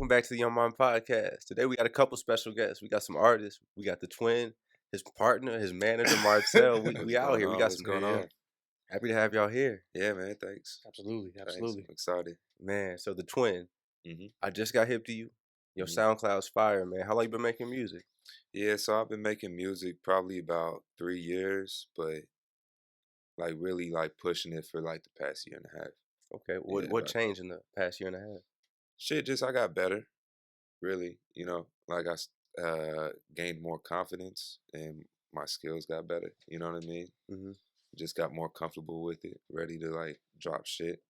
Welcome back to the Young Mind Podcast. Today we got a couple special guests. We got some artists. We got TheTwiin, his partner, his manager, Martel. We out here. We got What's some going on? Happy to have y'all here. Yeah, man. Thanks. Absolutely. Thanks. I'm excited. Man, so TheTwiin, Mm-hmm. I just got hip to you. Your SoundCloud's fire, man. How long you been making music? Yeah, so I've been making music probably about 3 years, but like really like pushing it for like the past year and a half. Okay, what changed in the past year and a half? Shit, just I got better, really. Like I gained more confidence and my skills got better. You know what I mean? Mm-hmm. Just got more comfortable with it, ready to like drop shit.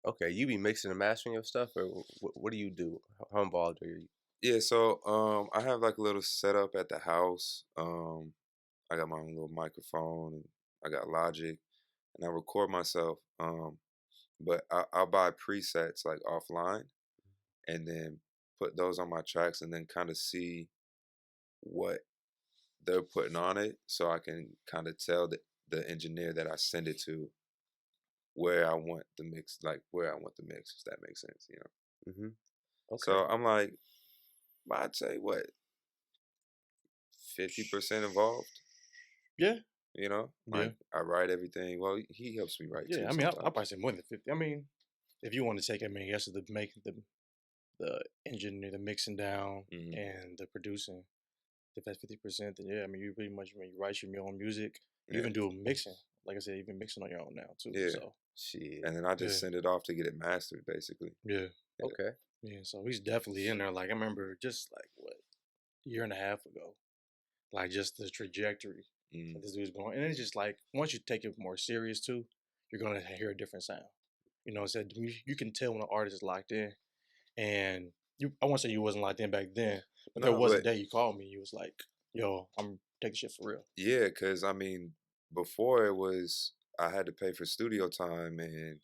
Okay, you be mixing and mastering your stuff, or what do you do? How involved are you? Yeah, so I have like a little setup at the house. I got my own little microphone and I got Logic and I record myself. But I'll buy presets like offline and then put those on my tracks and then kind of see what they're putting on it so I can kind of tell the engineer that I send it to where I want the mix, if that makes sense, Mm-hmm. Okay. So I'm like, I'd say what, 50% involved? Yeah. Like I write everything. Well, he helps me write too. Yeah, I mean, I'll probably say more than 50. I mean, if you want to take, I guess the making the engineer, the mixing down, and the producing, if that's 50%, then yeah, I mean, you pretty much when you write your own music, you even do mixing. Like I said, you've been mixing on your own now too. Yeah. So shit. And then I just send it off to get it mastered, basically. Yeah. Okay. Yeah, so he's definitely in there. Like I remember just like a year and a half ago, like just the trajectory that this dude's going, and it's just like once you take it more serious too, you're gonna hear a different sound. Said you can tell when an artist is locked in, and I won't say you wasn't locked in back then, but there was a day you called me. You was like, "Yo, I'm taking shit for real." Yeah, because I mean, before it was I had to pay for studio time and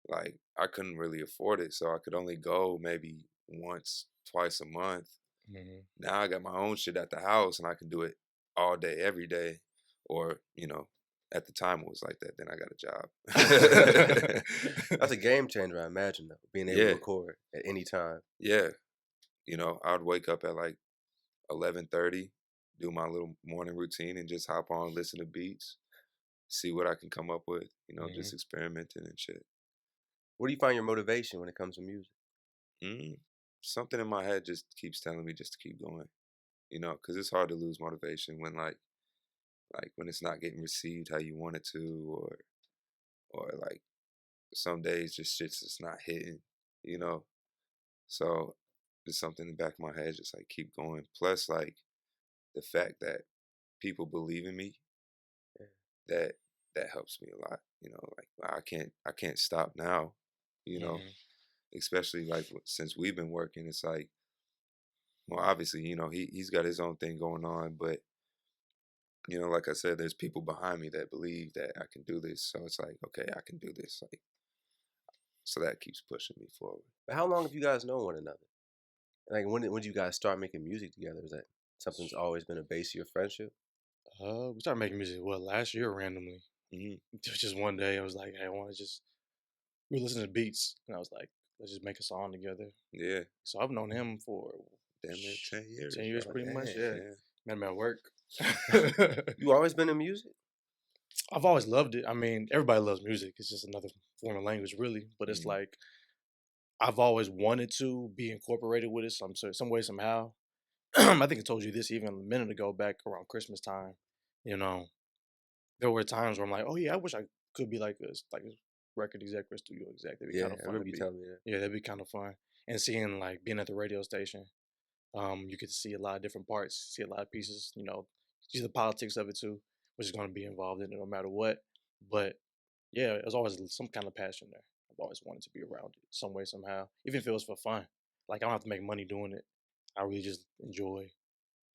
like I couldn't really afford it, so I could only go maybe once, twice a month. Mm-hmm. Now I got my own shit at the house and I can do it all day, every day. Or, at the time it was like that. Then I got a job. That's a game changer, I imagine, though, being able to record at any time. Yeah. I would wake up at like 11:30, do my little morning routine and just hop on, listen to beats, see what I can come up with, just experimenting and shit. Where do you find your motivation when it comes to music? Something in my head just keeps telling me just to keep going, because it's hard to lose motivation when like when it's not getting received how you want it to, or like some days just shit's just not hitting, So there's something in the back of my head just like keep going. Plus like the fact that people believe in me, that helps me a lot. Like I can't stop now, especially like since we've been working. It's like, well, obviously, he's got his own thing going on, but like I said, there's people behind me that believe that I can do this. So it's like, okay, I can do this. Like, so that keeps pushing me forward. But how long have you guys known one another? Like, when did you guys start making music together? Is that something that's always been a base of your friendship? We started making music last year randomly. Just one day, I was like, hey, I want to just we listened to beats, and I was like, let's just make a song together. Yeah. So I've known him for damn near 10 years. 10 years, pretty much. Yeah. Met him at work. You always been in music? I've always loved it. I mean, everybody loves music. It's just another form of language, really. But it's like I've always wanted to be incorporated with it some way, somehow. I think I told you this even a minute ago, back around Christmas time. There were times where I'm like, oh yeah, I wish I could be like a record exec or studio exec. That'd be kind of fun. I remember you telling me that. Yeah, that'd be kind of fun. And seeing like being at the radio station, you get to see a lot of different parts, see a lot of pieces. See the politics of it too, which is going to be involved in it no matter what. But yeah, there's always some kind of passion there. I've always wanted to be around it some way, somehow, even if it was for fun. Like I don't have to make money doing it. I really just enjoy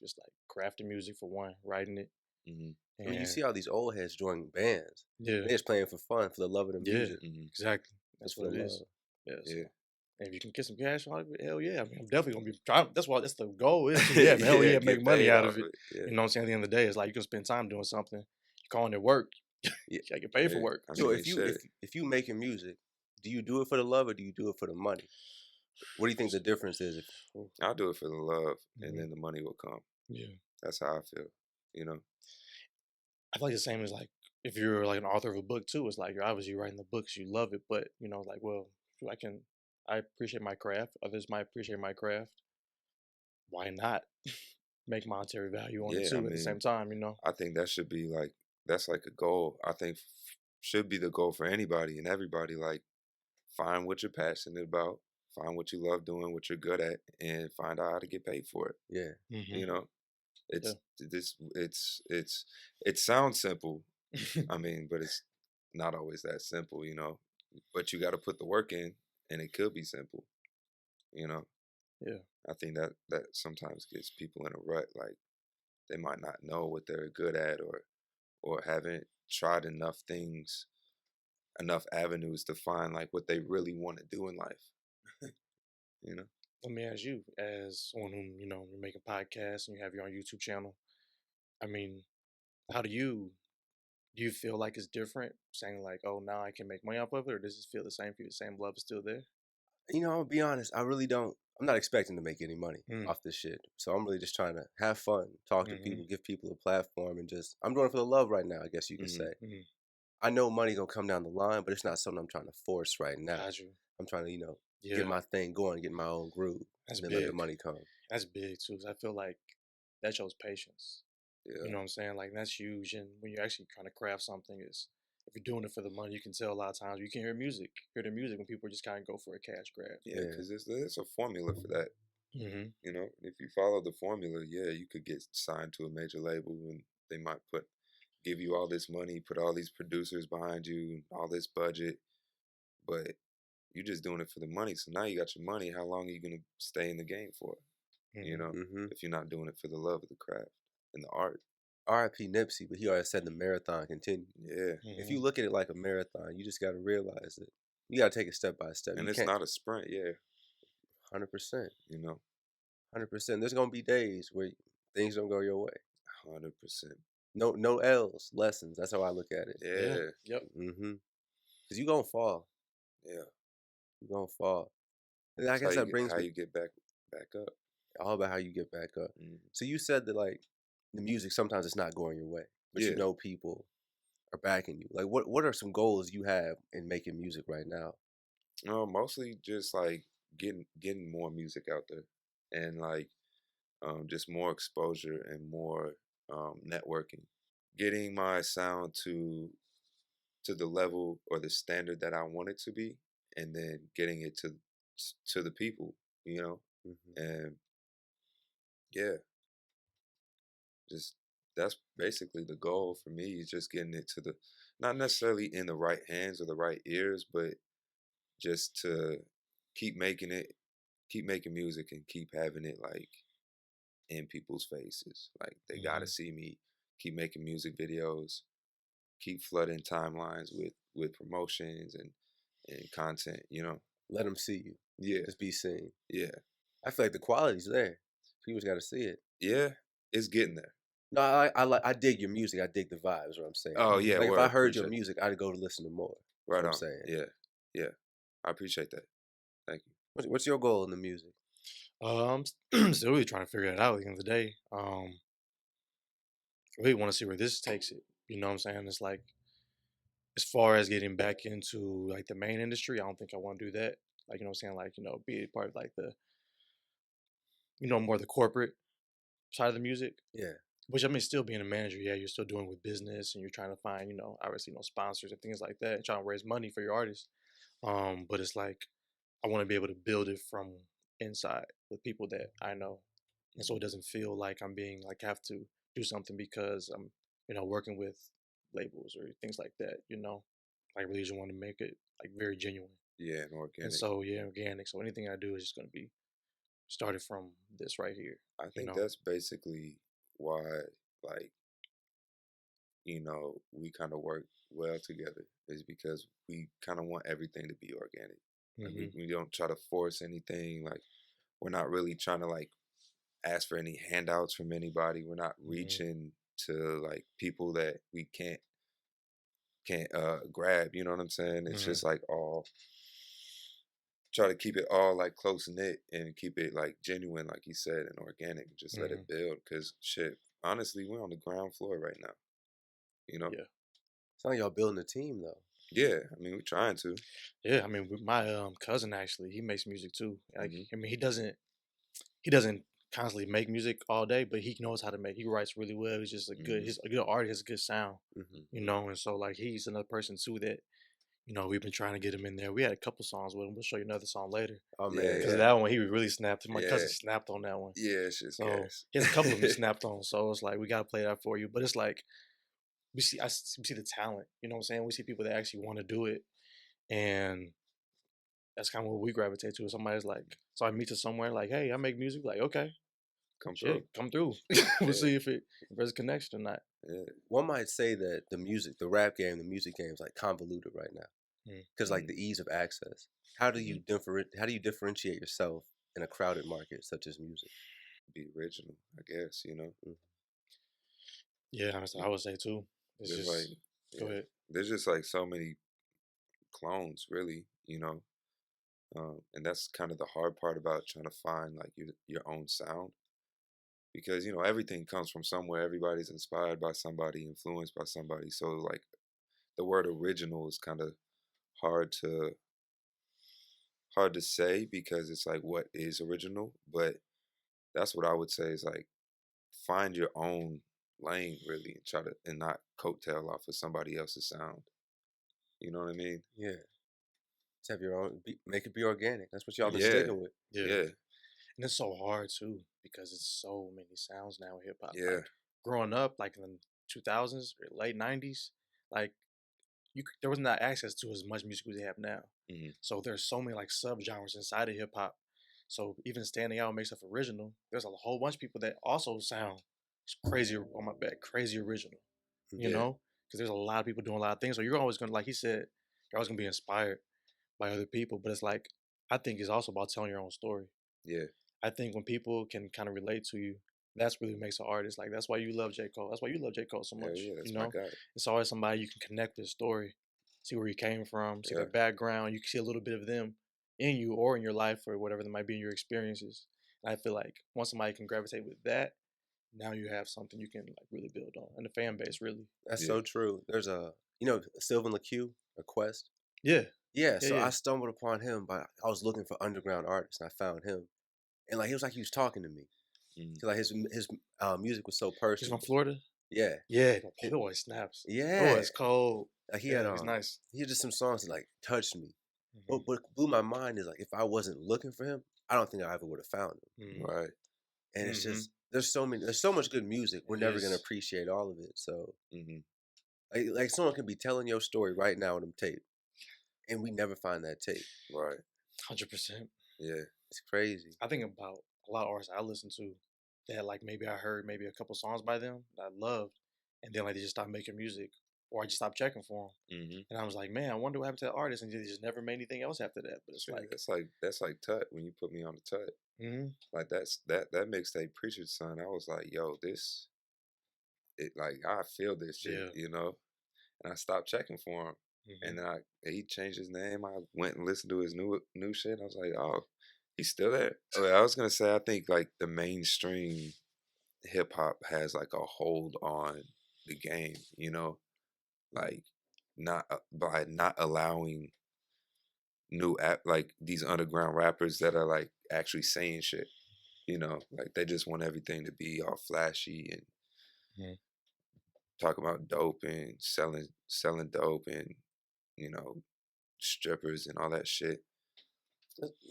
just like crafting music for one, writing it. I mean, you see all these old heads joining bands. Yeah. They're just playing for fun, for the love of the music. Yeah, exactly. That's what it is. Yeah. And if you can get some cash on it, hell yeah. I mean, I'm definitely going to be trying. That's the goal is to, hell yeah, make money out of it. Yeah. You know what I'm saying? At the end of the day, it's like you can spend time doing something. You're calling it work. You got to get paid for work. So if you making music, do you do it for the love or do you do it for the money? What do you think the difference is? I'll do it for the love, and Mhm. then the money will come. Yeah. That's how I feel. You know. I feel like the same as like if you're like an author of a book too. It's like you're obviously writing the books, you love it, but you know, like well, shoot, I appreciate my craft. Others might appreciate my craft. Why not make monetary value on it Yeah, I too at the mean, same time? You know. I think that should be like that's like a goal. I think should be the goal for anybody and everybody. Like, find what you're passionate about, find what you love doing, what you're good at, and find out how to get paid for it. Yeah. Hmm. You know, Yeah. it's this. It sounds simple. I mean, but it's not always that simple. You know, but you got to put the work in, and it could be simple. You know, Yeah. I think that sometimes gets people in a rut. Like they might not know what they're good at, or haven't tried enough things, enough avenues to find like what they really want to do in life. You know. Let me ask you, as someone whom you know you're making podcasts and you have your own YouTube channel. I mean, how do you feel like it's different? Saying like, oh, now I can make money off of it, or does it feel the same for you? The same love is still there? I'll be honest. I really don't. I'm not expecting to make any money Mm. off this shit. So I'm really just trying to have fun, talk to Mm-hmm. people, give people a platform, and just I'm doing it for the love right now. I guess you could say. Mm-hmm. I know money gonna come down the line, but it's not something I'm trying to force right now. Got you. I'm trying to, Yeah, get my thing going, get my own groove, that's and then let the big. money come. That's big too. 'Cause I feel like that shows patience. You Yeah. know what I'm saying? Like that's huge. And when you're actually trying to craft something, is if you're doing it for the money, you can tell a lot of times you can hear the music when people just kind of go for a cash grab. Yeah, Yeah. because there's a formula for that. Mm-hmm. You know, if you follow the formula, yeah, you could get signed to a major label, and they might give you all this money, put all these producers behind you, all this budget, but you're just doing it for the money. So now you got your money. How long are you gonna stay in the game for? You Mm-hmm. know, Mm-hmm. if you're not doing it for the love of the craft and the art. R.I.P. Nipsey, but he always said the marathon continues. Yeah, If Mm-hmm. you look at it like a marathon, you just got to realize that you got to take it step by step. and You it's can't not a sprint. Yeah, 100%, you know, 100%. There's gonna be days where things don't go your way. 100%. No L's, lessons. That's how I look at it. Yeah. Yeah, Yep. Mm-hmm. Cause you gonna fall. yeah. You gonna fall. And I That's how guess that brings how me you get back up. all about how you get back up. Mhm. So you said that like the music sometimes it's not going your way, but Yeah. people are backing you. Like what are some goals you have in making music right now? Mostly just like getting more music out there, and like just more exposure and more networking, getting my sound to the level or the standard that I want it to be, and then getting it to the people, you know, Mm-hmm. and yeah, just that's basically the goal for me is just getting it to the not necessarily in the right hands or the right ears, but just to keep making it, keep making music and keep having it like in people's faces. Like they gotta Mm-hmm. see me keep making music videos, keep flooding timelines with promotions and content, you know. Let them see you. Yeah, Just be seen. yeah, I feel like the quality's there. People just got to see it. yeah. It's getting there. No, I dig your music. I dig the vibes. Is what I'm saying. Oh Mm-hmm. yeah, Like if I word. heard your Appreciate music, I'd go to listen to more. That's right what I'm on. saying. Yeah, yeah. I appreciate that. Thank you. What's your goal in the music? Still really trying to figure it out at the end of the day. Really want to see where this takes it. You know what I'm saying? It's like as far as getting back into like the main industry, I don't think I want to do that. Like you know what I'm saying? Like be a part of like the more the corporate side of the music. Yeah. Which I mean, still being a manager, yeah, you're still doing with business and you're trying to find obviously sponsors and things like that, and trying to raise money for your artists. But it's like I want to be able to build it from inside with people that I know, and so it doesn't feel like I'm being like have to do something because I'm working with labels or things like that. I really just want to make it like very genuine, Yeah, and and organic. so yeah, organic. So anything I do is just gonna be started from this right here. I You think know. that's basically why, like, we kind of work well together is because we kind of want everything to be organic. Like Mm-hmm. we don't try to force anything. Like we're not really trying to like ask for any handouts from anybody. We're not Mm-hmm. reaching to like people that we can't grab. You know what I'm saying? It's Mm-hmm. just like all try to keep it all like close knit and keep it like genuine, like you said, and organic. And just let Mm-hmm. it build. Cause shit, honestly, we're on the ground floor right now. You know? Yeah. It's like y'all building a team though. Yeah. I mean, we're trying to. Yeah, I mean, my cousin actually, he makes music too. Like, Mhm. I mean, he doesn't constantly make music all day, but he knows how to make. He writes really well. He's just Mhm. he's a good artist, has a good sound, Hmm. you know. And so like he's another person too that we've been trying to get him in there. We had a couple songs with him. We'll show you another song later Oh Yeah. man, because yeah. that one he really snapped. My Yeah. cousin snapped on that one. Yeah. It's just So gas. he has a couple of them he snapped on. So it's like we gotta play that for you. But it's like we see the talent. You know what I'm saying? We see people that actually want to do it, and that's kind of what we gravitate to. Somebody's like, so I meet you somewhere like, hey, I make music. Like, okay, Come through. shit, come through. We'll Yeah. see if there's a connection or not. Yeah. One might say that the music, the rap game, the music game is like convoluted right now because like Mhm. the ease of access. How do you Mhm. How do you differentiate yourself in a crowded market such as music? Be original, I guess. You know. Mm. Yeah, I would say too. It's There's like, just go yeah. ahead. There's just like so many clones, really. You know. And that's kind of the hard part about trying to find like your own sound, because everything comes from somewhere. Everybody's inspired by somebody, influenced by somebody. So like the word original is kind of hard to hard to say, because it's like, what is original? But that's what I would say is like, find your own lane really, and try to and not coattail off of somebody else's sound. You know what I mean? Yeah, just have your own. Make it be organic. That's what y'all been Yeah, sticking with. Yeah, yeah, and it's so hard too because it's so many sounds now in hip hop. yeah. Like growing up, like in the 2000s or late 90s, like there was not access to as much music as they have now. Hmm. So there's so many like subgenres inside of hip hop. So even standing out makes stuff original. There's a whole bunch of people that also sound crazy on my bad, crazy original. You Mhm. Yeah, know, because there's a lot of people doing a lot of things. So you're always gonna, like he said, you're always gonna be inspired by other people. But it's like I think it's also about telling your own story. yeah, I think when people can kind of relate to you, that's really makes an artist. Like that's why you love J. Cole. That's why you love J. Cole so hell much. yeah. You That's my know, guy. it's always somebody you can connect with a story, see where he came from, see Yeah, their background. You can see a little bit of them in you or in your life or whatever that might be in your experiences. And I feel like once somebody can gravitate with that, now you have something you can like really build on, and the fan base really. That's yeah. so true. There's a Sylvan LaCue or Quest. Yeah, Yeah, yeah, so yeah. I stumbled upon him, but I was looking for underground artists, and I found him, and like he was talking to me. Mm. So like his music was so He's from personable. Florida. Yeah, Yeah, it, boy snaps. yeah. Boy, it's cold. Like Yeah, he's nice. he had just some songs that like touched me. Hmm. What blew my mind is like if I wasn't looking for him, I don't think I ever would have found him. Hmm. Right. And it's Hmm. just there's so much good music. We're It never gonna is appreciate all of it. So Hmm. like someone can be telling your story right now on them tape, and we never find that tape. Right. 100%. Yeah. It's crazy. I think about a lot of artists I listen to that like maybe I heard maybe a couple songs by them that I loved, and then like they just stopped making music, or I just stopped checking for them, Hmm. and I was like, man, I wonder what happened to that artist, and they just never made anything else after that. But it's Yeah, like, that's like Tut, when you put me on the Tut. mm-hmm, Like that mixtape, Preacher's Son. I was like, yo, this it like I feel this shit, yeah, and I stopped checking for him. mm-hmm, And then he changed his name. I went and listened to his new shit. And I was like, oh, he's still there. Oh, I was gonna say, I think like the mainstream hip hop has like a hold on the game, like not by not allowing new app like these underground rappers that are like actually saying shit. Like they just want everything to be all flashy and mm-hmm. talk about dope and selling dope and you know strippers and all that shit.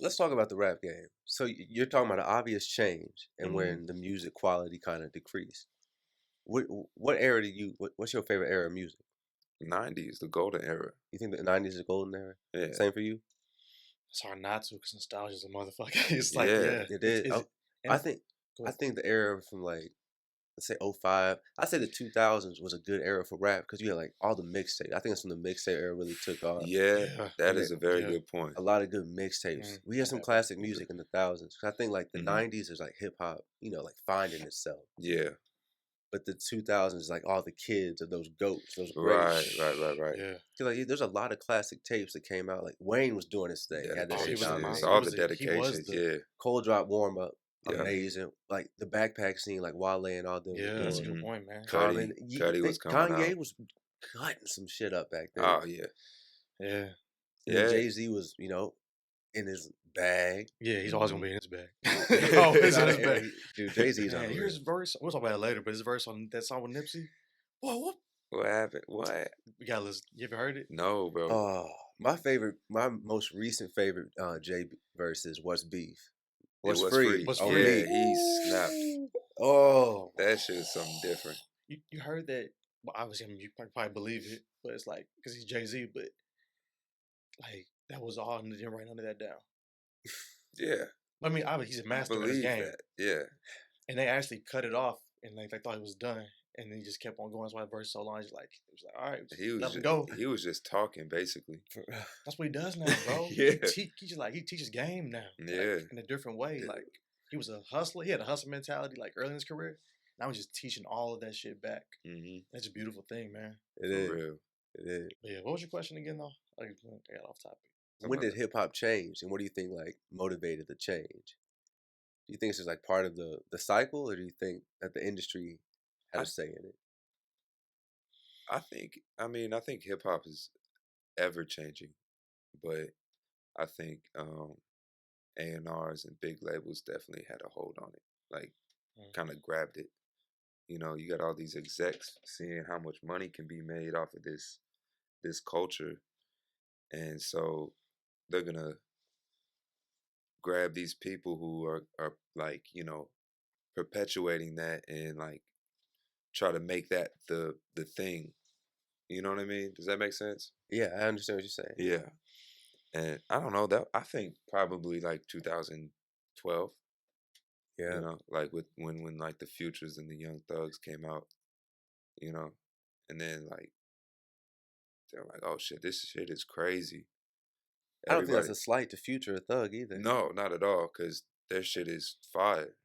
Let's talk about the rap game. So you're talking about an obvious change and Hmm. when the music quality kind of decreased. What era what's your favorite era of music? 90s, the golden era. You think the 90s is a golden era? Yeah, Same for you? It's hard not to because nostalgia is a motherfucker. It's like, yeah, yeah, It it's is. is and I it's think go I ahead. think the era from like let's say '05. I say the 2000s was a good era for rap because you had like all the mixtape. I think it's when the mixtape era really took off. yeah. Yeah, That And is there, a very yeah, good point. a lot of good mixtapes. We had some classic music in the thousands. I think like the Hmm. '90s is like hip hop, like finding itself. Yeah, but the 2000s, like all the kids of those goats, those Right, greats. right. Yeah. Like, there's a lot of classic tapes that came out. Like Wayne was doing his thing, had that Oh, he shit was Dedications, he dominated. all was the he was dedications, the yeah. Cold Drop warm up, Yeah. amazing. Like the backpack scene, like Wale and all them was yeah. That's a doing. good point, man. Common, Cuddy was coming Kanye out. was cutting some shit up back then. Oh yeah, Yeah. And then yeah. Jay-Z was, in his bag. Yeah, he's always gonna be in his bag. Mhm. Always in his bag. Dude, Jay-Z's Man, unreal. here's his verse. We'll talk about it later, but his verse on that song with Nipsey. Whoa, what? What happened? What? We gotta listen. You ever heard it? No, bro. Oh, my most recent favorite Jay verse is What's Beef? It was Free? free. What's On Free? me. Yeah, he snapped. Oh, That shit is something different. You heard that? Well, obviously, I mean, you probably believe it, but it's like because he's Jay-Z, but like that was all and didn't write none of that down. Yeah, I mean, obviously he's a I master of his believe game, that. Yeah, and they actually cut it off, and like they thought it was done, and then he just kept on going. That's why the verse so long. It was like, all right, he was let him just, go. he was just talking basically. That's what he does now, bro. Yeah. He teaches game now. Yeah. Like, in a different way. Yeah. Like he was a hustler. He had a hustle mentality like early in his career. Now he's just teaching all of that shit back. Mm-hmm. That's a beautiful thing, man. it For is. real. It is. But yeah, what was your question again though? I got off topic. When did hip hop change, and what do you think like motivated the change? Do you think this is like part of the cycle, or do you think that the industry had a say in it? I think hip hop is ever changing, but I think A&Rs and big labels definitely had a hold on it. Like, kind of grabbed it. You know, you got all these execs seeing how much money can be made off of this culture, and so they're gonna grab these people who are like, perpetuating that and like try to make that the thing. You know what I mean? Does that make sense? Yeah, I understand what you're saying. Yeah. And I don't know that I think probably like 2012. Yeah. You know, like with when like the Futures and the Young Thugs came out, and then like they're like, oh shit, this shit is crazy. I don't think that's a slight to Future or Thug either. No, not at all, because their shit is fire,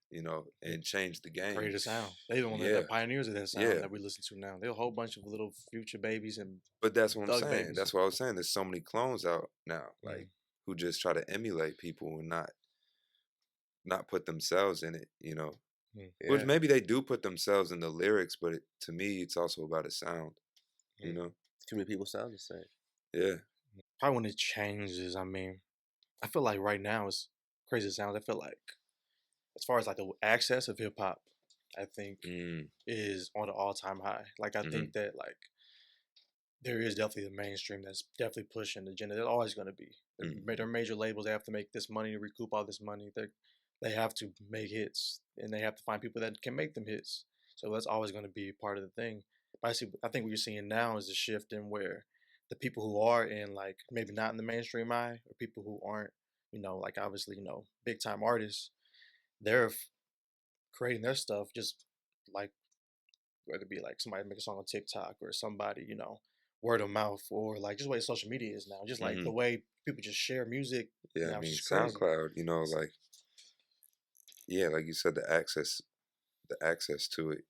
and changed the game. Created a sound. They the one Yeah. that pioneers of that sound Yeah. that we listen to now. There's a whole bunch of little Future babies and But that's what I'm Thug saying. babies. That's what I was saying. There's so many clones out now, like Mhm. who just try to emulate people and not put themselves in it, Yeah. Which maybe they do put themselves in the lyrics, but to me, it's also about a sound, you know? Too many people sound the same. Yeah. Probably when it changes, I mean, I feel like right now it's crazy as it sounds. I feel like as far as like the access of hip hop, I think Mm. is on an all time high. Like I think that like there is definitely the mainstream that's definitely pushing the agenda. There's always going to be. They're major labels. They have to make this money to recoup all this money. They have to make hits, and they have to find people that can make them hits. So that's always going to be part of the thing. But I think what you're seeing now is a shift in where the people who are in like maybe not in the mainstream eye, or people who aren't, like obviously big time artists, they're creating their stuff just like whether it be like somebody make a song on TikTok or somebody, word of mouth, or like just the way social media is now. Just like the way people just share music. Yeah, now, I mean, it's just crazy. SoundCloud, like, yeah, like you said, the access to it.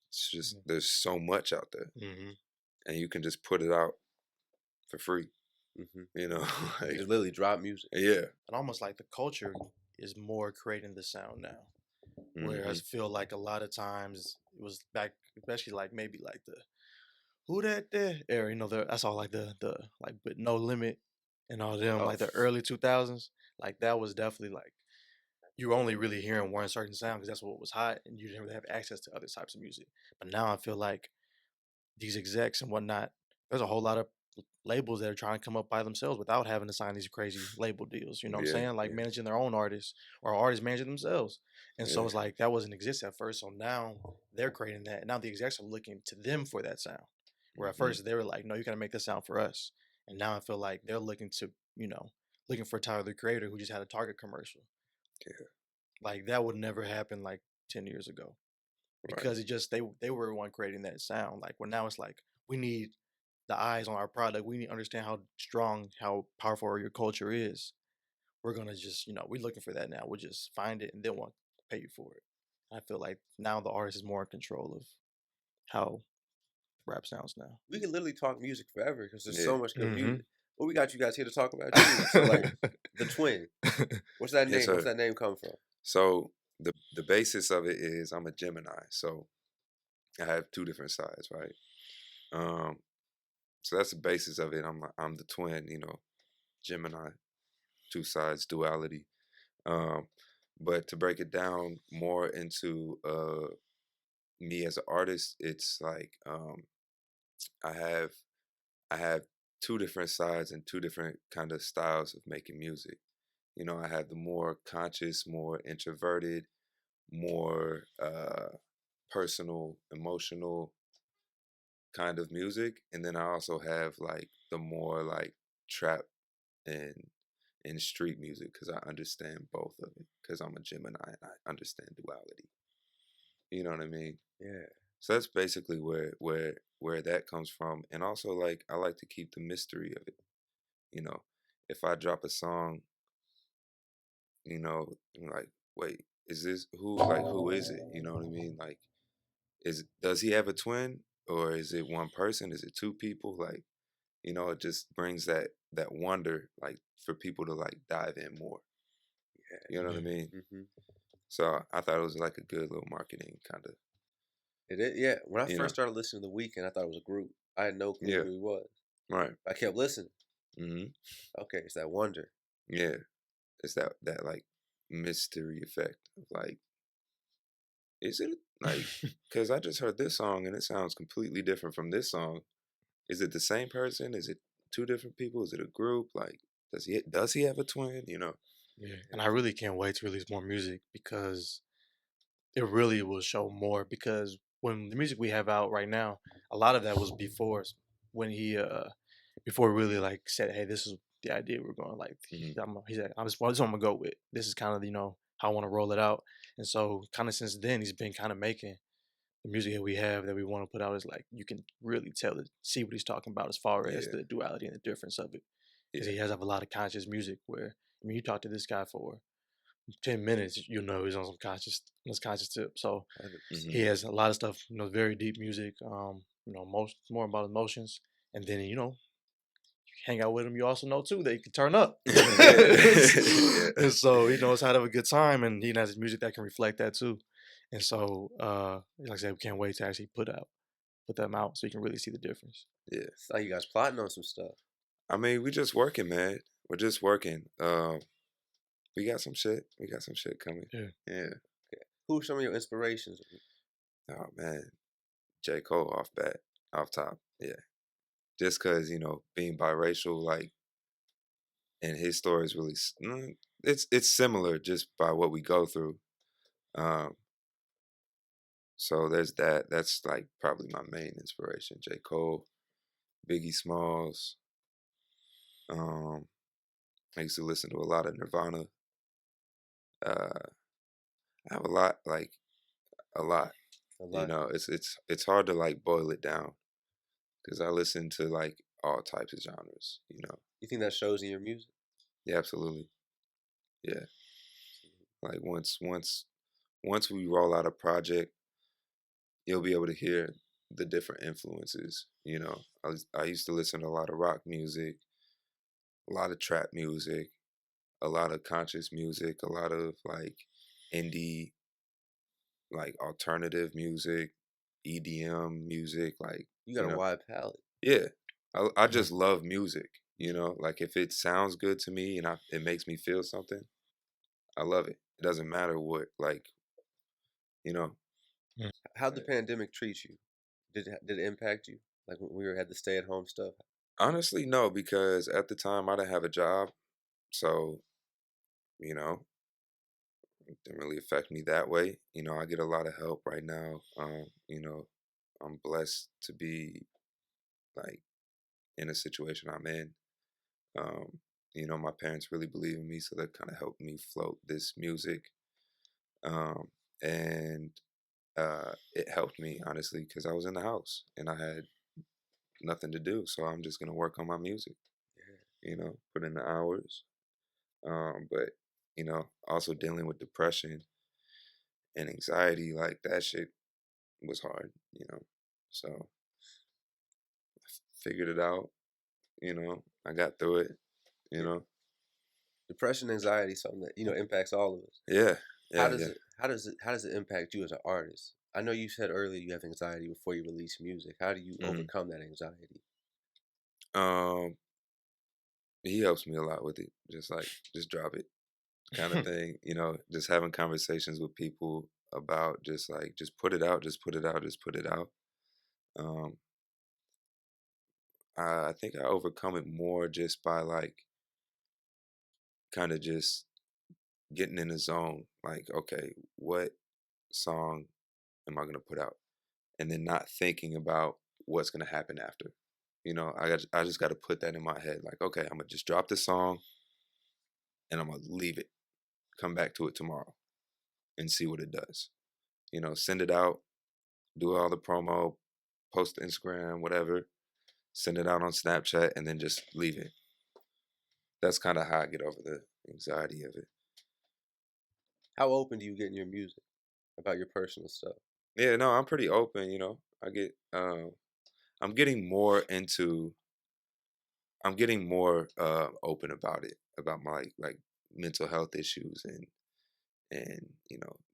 It's just there's so much out there, and you can just put it out for free. Like, Just literally drop music. Yeah. And almost like the culture is more creating the sound now. Whereas I feel like a lot of times it was back, especially like maybe like the who that there era, that's all like the like but No Limit and all them like the early 2000s. Like that was definitely like you were only really hearing one certain sound because that's what was hot, and you didn't really have access to other types of music. But now I feel like these execs and whatnot, there's a whole lot of labels that are trying to come up by themselves without having to sign these crazy label deals. You know what I'm saying? Like managing their own artists, or artists managing themselves. And so it's like that wasn't exist at first. So now they're creating that. Now the execs are looking to them for that sound. Where at first they were like, no, you gotta make this sound for us. And now I feel like they're looking to, looking for Tyler the Creator, who just had a Target commercial. Yeah. Like that would never happen like 10 years ago. Because it just they were the one creating that sound. Like when now it's like we need the eyes on our product. We need to understand how strong, how powerful your culture is. We're gonna just, we're looking for that now. We'll just find it and then we'll pay you for it. I feel like now the artist is more in control of how rap sounds now. We can literally talk music forever because there's Yeah. so much good music. Hmm. Well, we got you guys here to talk about you. So like the Twin. What's that Yes, name? What's sir. that name come from? So the basis of it is I'm a Gemini, so I have two different sides, right? Um, so that's the basis of it. I'm the twin, Gemini, two sides, duality. Um, but to break it down more into me as an artist, it's like I have I have two different sides and two different kind of styles of making music. I have the more conscious, more introverted, more personal, emotional kind of music, and then I also have like the more like trap and street music because I understand both of it because I'm a Gemini and I understand duality. You know what I mean? Yeah. So that's basically where that comes from, and also like I like to keep the mystery of it. You know, if I drop a song, I'm like, wait, is this who is it? You know what I mean? Like, does he have a twin or is it one person? Is it two people? Like, it just brings that wonder, like for people to like dive in more. You know what I Yeah. mean? Hmm. So I thought it was like a good little marketing kind of, It is, yeah. When I you know, first started listening to The Weeknd, I thought it was a group. I had no clue yeah, who he was. right, I kept listening. hmm Okay, it's that wonder. yeah. It's that like mystery effect of like, is it like? Because I just heard this song and it sounds completely different from this song. Is it the same person? Is it two different people? Is it a group? Like, does he have a twin? Yeah, and I really can't wait to release more music because it really will show more. Because when the music we have out right now, a lot of that was when he before he really like said, "Hey, this is the idea we're going." Like Hmm. he said, this is what I'm gonna go with. This is kind of how I want to roll it out." And so, kind of since then, he's been kind of making the music that we have that we want to put out is like you can really see what he's talking about as far as Yeah, the duality and the difference of it. Because yeah, he has a lot of conscious music where you talk to this guy for 10 minutes, he's on some conscious tip. So hmm he has a lot of stuff, very deep music, most more about emotions. And then, hang out with him, you also know too that he can turn up. yeah, And so he knows how to have a good time and he has music that can reflect that too. And so like I said, we can't wait to actually put them out so you can really see the difference. yeah. It's like you guys plotting on some stuff. I mean, we just working, man. We're just working. We got some shit. We got some shit coming. Yeah. Yeah. Who are some of your inspirations? Oh man, J. Cole off top. Yeah. Just cause being biracial, like, and his story is really, it's similar just by what we go through. Um, so there's that. That's like probably my main inspiration. J. Cole, Biggie Smalls. Um, I used to listen to a lot of Nirvana. Uh, I have a lot, like a lot. A lot. It's hard to like boil it down because I listen to like all types of genres. You think that shows in your music? Yeah, absolutely. Yeah, like once we roll out a project, you'll be able to hear the different influences. I used to listen to a lot of rock music, a lot of trap music, a lot of conscious music, a lot of like indie, like alternative music, EDM music, like You got a wide palette. yeah. I Mhm. just love music. Like if it sounds good to me and it makes me feel something, I love it. It doesn't matter what, like, you know. Mm. How'd the pandemic treat you? Did it impact you? Like when had the stay at home stuff? Honestly, no, because at the time I didn't have a job, so you know, it didn't really affect me that way. I get a lot of help right now. I'm blessed to be like in a situation I'm in. Um, my parents really believe in me, so they kind of helped me float this music. Um, and it helped me honestly because I was in the house and I had nothing to do, so I'm just gonna work on my music. Put in the hours. But also dealing with depression and anxiety, like that shit was hard, you know. So I figured it out, you know. I got through it, you Yeah. know. Depression, anxiety, something that impacts all of us. Yeah, How yeah, does yeah. it how does it impact you as an artist? I know you said earlier you have anxiety before you release music. How do you hmm overcome that anxiety? Um, he helps me a lot with it. Just drop it, kind of thing. You know, just having conversations with people about just put it out, just put it out, just put it out. Um, I think I overcome it more just by like kind of just getting in the zone. Like, okay, what song am I gonna put out? And then not thinking about what's gonna happen after. You know, I just got to put that in my head. Like, okay, I'm gonna just drop the song and I'm gonna leave it. Come back to it tomorrow and see what it does. You know, send it out, do all the promo, post to Instagram, whatever, send it out on Snapchat, and then just leave it. That's kind of how I get over the anxiety of it. How open do you get in your music about your personal stuff? Yeah, no, I'm pretty open. You know, I'm getting more into, I'm getting more open about it, about my like mental health issues and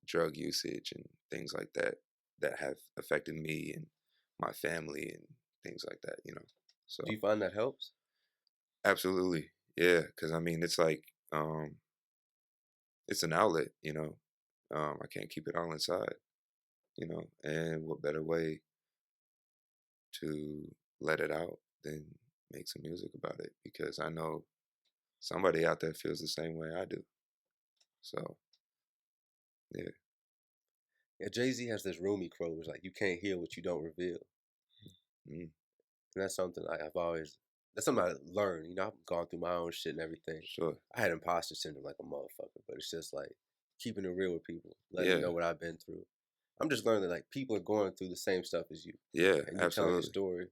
drug usage and things like that that have affected me and my family and things like that. You know, so Do you find that helps? absolutely, yeah, because I mean, it's like it's an outlet. You know, I can't keep it all inside. You know, and what better way to let it out than make some music about it? Because I know somebody out there feels the same way I do. So yeah, Yeah, Jay-Z has this Rumi quote, it's like you can't heal what you don't reveal. mm, And that's something I've always that's something I learned. I've gone through my own shit and everything. sure, I had imposter syndrome like a motherfucker, but it's just like keeping it real with people, letting them yeah, know what I've been through. I'm just learning that like people are going through the same stuff as you, yeah, and you telling your absolutely. story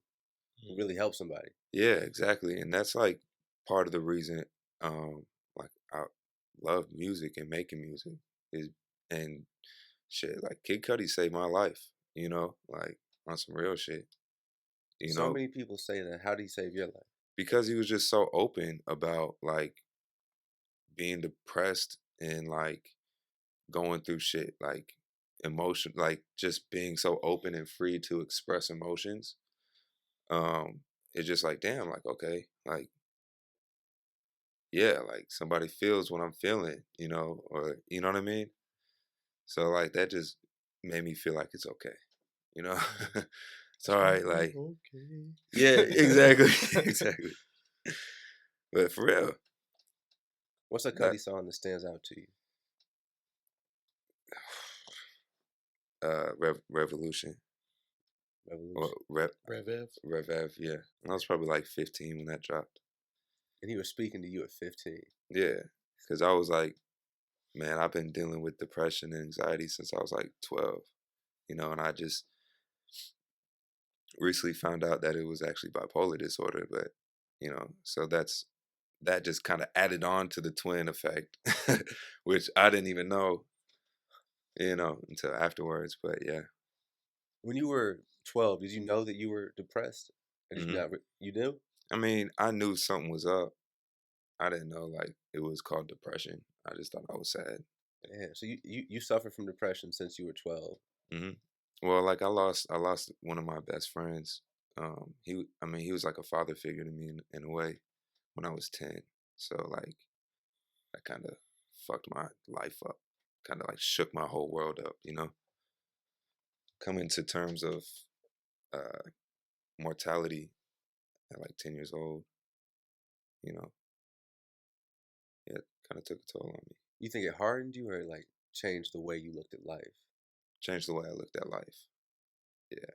will really help somebody. Yeah, exactly. And that's like part of the reason like I love music and making music is and shit, like Kid Cudi saved my life, you know, like on some real shit, you So know, many people say that. How do you save your life? because he was just so open about like being depressed and like going through shit, like emotion, like just being so open and free to express emotions. Um, it's just like, damn, like, okay, like yeah, like somebody feels what I'm feeling, you know, or you know what I mean? So like that just made me feel like it's okay, you know? It's It's all gonna right, be like yeah, exactly. okay. Exactly. But for real, What's a that Cuddy song that stands out to you? Revolution or Revolution. Rev. Rev, yeah. I was probably like 15 when that dropped. And he was speaking to you at 15. Yeah, cuz I was like, man, I've been dealing with depression and anxiety since I was like 12, you know, and I just recently found out that it was actually bipolar disorder, but so that just kind of added on to the twin effect, which I didn't even know, until afterwards. But yeah, When you were 12, did you know that you were depressed? Or did you hmm not? You knew? I mean, I knew something was up. I didn't know like it was called depression. I just thought I was sad. Yeah. So you suffered from depression since you were 12. hmm Well, like I lost one of my best friends. I mean, he was like a father figure to me in a way when I was 10. So like that kind of fucked my life up, kind of like shook my whole world up, coming to terms of uh, mortality at like 10 years old, you know, yeah, it kind of took a toll on me. You think it hardened you, or it, like changed the way you looked at life? Changed the way I looked at life. Yeah.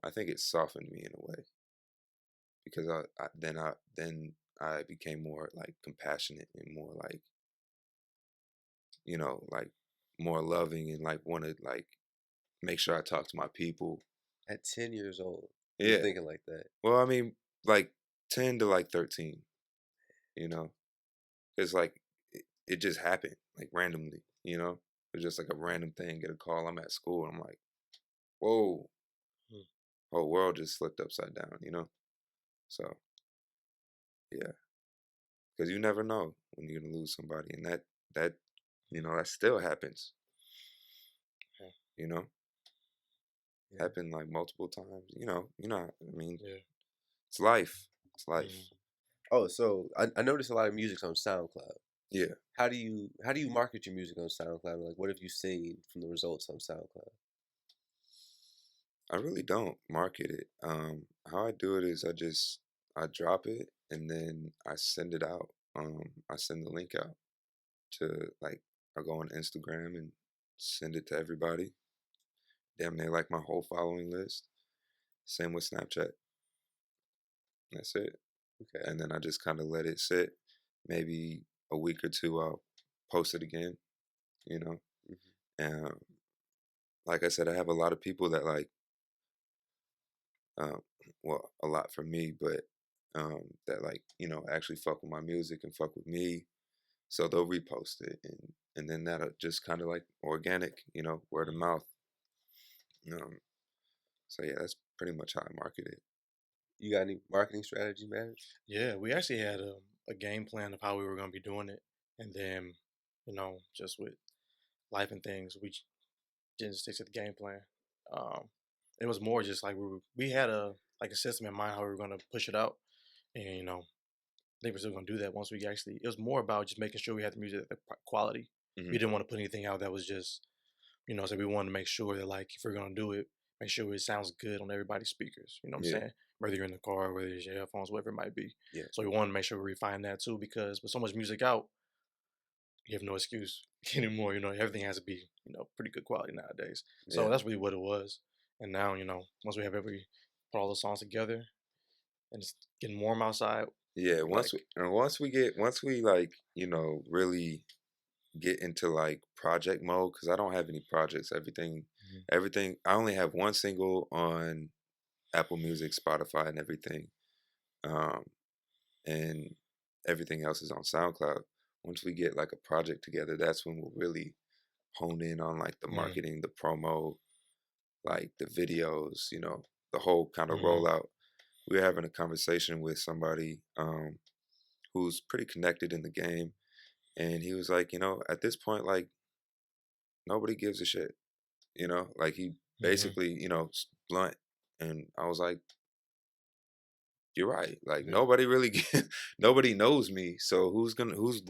I think it softened me in a way because I became more like compassionate and more like, like more loving and like wanted like make sure I talk to my people. At 10 years old, you was Yeah. thinking like that. Well, I mean, like 10 to like 13, you know, it's like it just happened like randomly, It's just like a random thing. Get a call. I'm at school. And I'm like, whoa, Mm. whole world just flipped upside down. So yeah, because you never know when you're gonna lose somebody, and that that still happens. Yeah. You know, Yeah. happened like multiple times. I mean, Yeah. it's life. It's Mhm. life. Oh, so I noticed a lot of music's on SoundCloud. Yeah. How do you market your music on SoundCloud? Like, what have you seen from the results on SoundCloud? I really don't market it. How I do it is I drop it and then I send it out. I send the link out to like I go on Instagram and send it to everybody. Damn near like my whole following list. Same with Snapchat. That's it. Okay. And then I just kind of let it sit. Maybe a week or two, I'll post it again. You know, Hmm. and like I said, I have a lot of people that like, um, well, a lot for me, but that like actually fuck with my music and fuck with me. So they'll repost it, and then that'll just kind of like organic, word of mouth. Um, so yeah, that's pretty much how I market it. You got any marketing strategy, man? Yeah, we actually had a game plan of how we were going to be doing it, and then, just with life and things, we didn't stick to the game plan. Um, it was more just like we had a system in mind how we were going to push it out, and I think we're still going to do that once we actually. It was more about just making sure we had the music at quality. We Hmm. didn't want to put anything out that was just so we wanted to make sure that like if we're going to do it, make sure it sounds good on everybody's speakers. You know what I'm Yeah, saying? Whether you're in the car, whether it's your headphones, whatever it might be. Yeah. So we wanted to make sure we refine that too, because with so much music out, you have no excuse anymore. Everything has to be pretty good quality nowadays. So yeah, that's really what it was. And now once we have put all the songs together and it's getting warm outside, yeah. like Once we like really get into like project mode, because I don't have any projects. Mhm. Everything. I only have one single on Apple Music, Spotify, and everything. Um, and everything else is on SoundCloud. Once we get like a project together, that's when we'll really hone in on like the Mhm. marketing, the promo, like the videos, the whole kind of Mhm. rollout. We were having a conversation with somebody who's pretty connected in the game, and he was like, at this point, like nobody gives a shit, like he Mhm. basically, blunt, and I was like, you're right. Like Yeah. nobody really, nobody knows me. So who's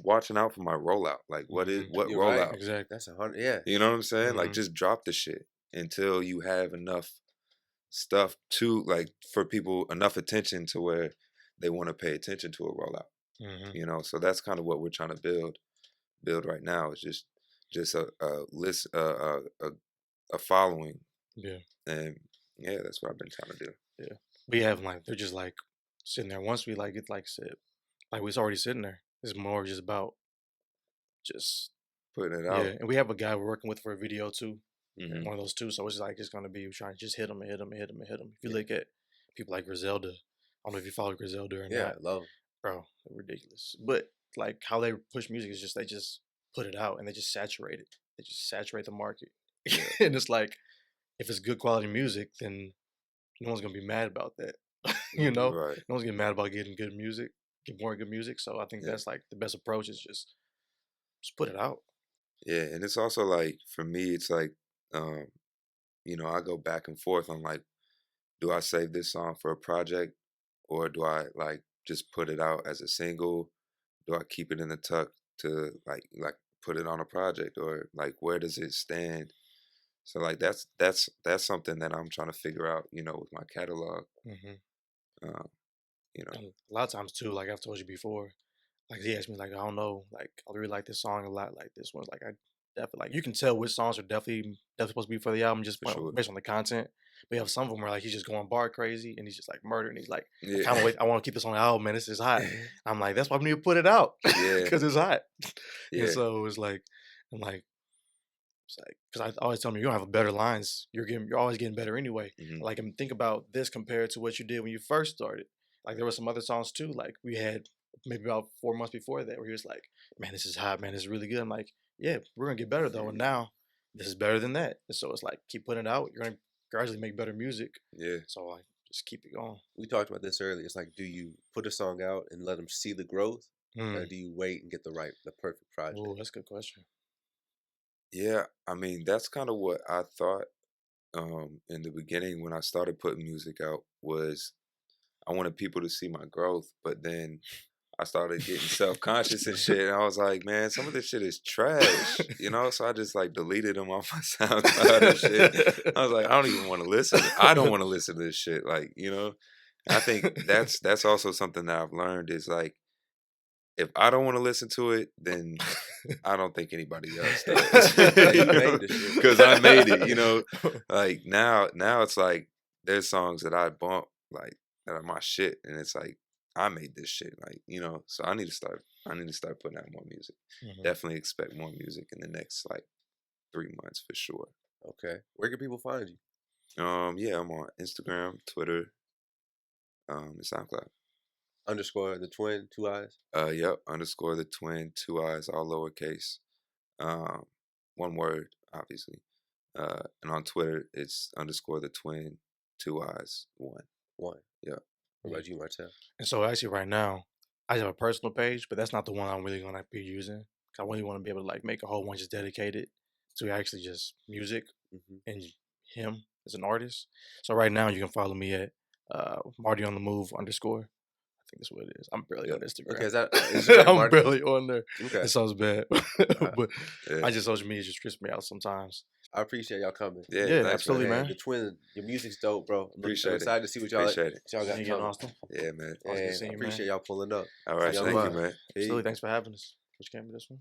watching out for my rollout? Like Mhm. what You're right. rollout? Exactly. That's 100. Yeah. You know what I'm saying? Like Mhm. just drop the shit until you have enough stuff to like for people enough attention to where they want to pay attention to a rollout. Mhm. So that's kind of what we're trying to build right now. It's just a list, a following, Yeah. and yeah, that's what I've been trying to do. Yeah. We have like they're just like sitting there. Once we like get like said, like we's already sitting there. It's more just about just Putting it yeah. out. And we have a guy we're working with for a video too. Hmm. One of those two. So it's like it's gonna be trying to just hit him and hit him and hit him and hit him. If you look at people like Griselda, I don't know if you follow Griselda or Yeah. not, Love. bro. They're ridiculous. But like how they push music is just they just put it out and they just saturate it. They just saturate the market. Yeah. And it's like if it's good quality music, then no one's gonna be mad about that. Hmm. Right. No one's getting mad about getting good music, get more good music. So I think Yeah. that's like the best approach is just put it out. Yeah, and it's also like for me, it's like, I go back and forth on like, do I save this song for a project, or do I like just put it out as a single? Do I keep it in the tuck to like put it on a project, or like where does it stand? So like that's something that I'm trying to figure out, with my catalog. Hmm. Uh, you know, And a lot of times too, like I've told you before, like he asked me like I don't know, like I really like this song a lot. Like this one's like I definitely like you can tell which songs are definitely supposed to be for the album just for sure. based on the content. But you have some of them where like he's just going bar crazy and he's just like murdering. He's like I Yeah, kind of wait. I want to keep this on the album, man. This is hot. I'm like that's why we need to put it out yeah, because it's hot. And yeah. so it's like I'm like it's like because I always tell me you don't have better lines. You're always getting better anyway. Hmm. Like and think about this compared to what you did when you first started. Like there were some other songs too. Like we had maybe about 4 months before that where he was like, "Man, this is hot. Man, this is really good." I'm like, "Yeah, we're gonna get better though." And now this is better than that. And so it's like keep putting it out. You're gonna gradually make better music. Yeah. So like just keep it going. We talked about this earlier. It's like, do you put a song out and let them see the growth, or do you wait and get the perfect project? Oh, that's a good question. Yeah, I mean, that's kind of what I thought in the beginning when I started putting music out was I wanted people to see my growth, but then I started getting self-conscious and shit, and I was like, man, some of this shit is trash, you know? So I just like deleted them off my SoundCloud and shit. I was like, I don't even want to listen. I don't want to listen to this shit, like, you know? And I think that's also something that I've learned is like, if I don't want to listen to it, then I don't think anybody else does. You made this shit. Because I made it, you know. Like now it's like there's songs that I bump like that are my shit, and it's like I made this shit, like, you know. So I need to start putting out more music. Definitely expect more music in the next like 3 months for sure. Okay, where can people find you? Yeah, I'm on Instagram, Twitter, and SoundCloud. _ the Twiin, 2 eyes. Yep. _ the Twiin, 2 eyes, all lowercase. One word, obviously. And on Twitter, it's _ the Twiin, 2 eyes, 1. Yeah. What about you, Martel? And so actually right now, I have a personal page, but that's not the one I'm really gonna be using. I really want to be able to like make a whole one just dedicated to actually just music and him as an artist. So right now you can follow me at Marty on the Move _ I think that's what it is. I'm barely on Instagram. Okay, is that I'm barely on there. Okay. It sounds bad. But Yeah. I just social media just trips me out sometimes. I appreciate y'all coming. Yeah, absolutely, man. The Twiin, your music's dope, bro. I'm Appreciate it. excited to see what y'all got Again, coming. Austin. Yeah, man. And seeing I you, appreciate y'all pulling up. All right, See y'all thank you, tomorrow. man. Absolutely, thanks for having us. Which came to this one?